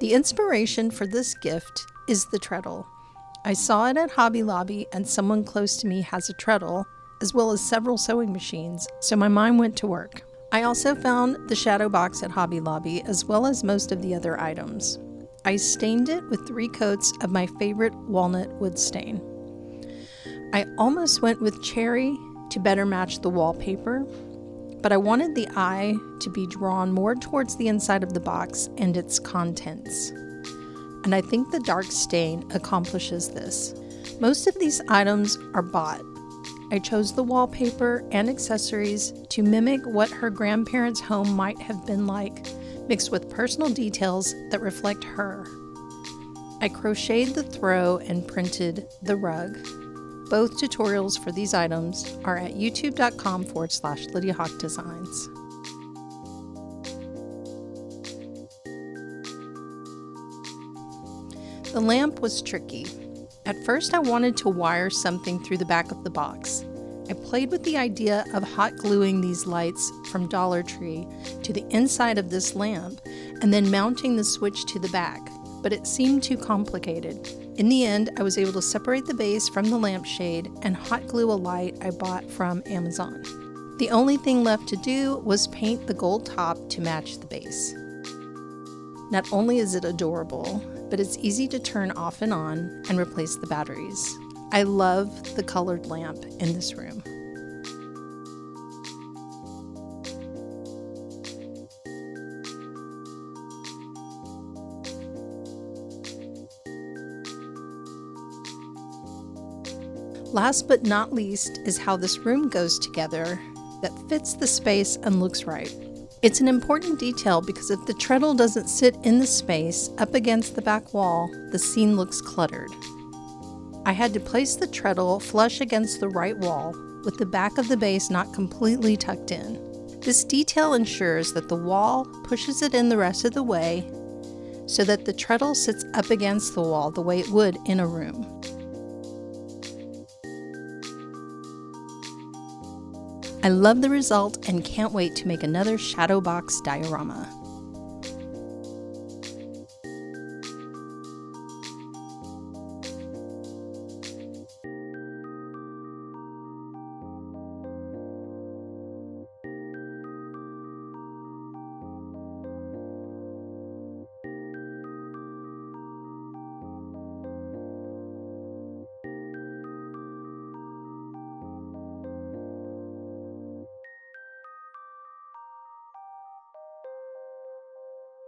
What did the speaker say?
The inspiration for this gift is the treadle. I saw it at Hobby Lobby and someone close to me has a treadle, as well as several sewing machines, so my mind went to work. I also found the shadow box at Hobby Lobby, as well as most of the other items. I stained it with 3 coats of my favorite walnut wood stain. I almost went with cherry to better match the wallpaper, but I wanted the eye to be drawn more towards the inside of the box and its contents. And I think the dark stain accomplishes this. Most of these items are bought. I chose the wallpaper and accessories to mimic what her grandparents' home might have been like, mixed with personal details that reflect her. I crocheted the throw and printed the rug. Both tutorials for these items are at youtube.com/Lydia Hawk Designs. The lamp was tricky. At first I wanted to wire something through the back of the box. I played with the idea of hot gluing these lights from Dollar Tree to the inside of this lamp and then mounting the switch to the back, but it seemed too complicated. In the end, I was able to separate the base from the lampshade and hot glue a light I bought from Amazon. The only thing left to do was paint the gold top to match the base. Not only is it adorable, but it's easy to turn off and on and replace the batteries. I love the colored lamp in this room. Last but not least is how this room goes together that fits the space and looks right. It's an important detail because if the treadle doesn't sit in the space up against the back wall, the scene looks cluttered. I had to place the treadle flush against the right wall, with the back of the base not completely tucked in. This detail ensures that the wall pushes it in the rest of the way, so that the treadle sits up against the wall the way it would in a room. I love the result and can't wait to make another shadow box diorama.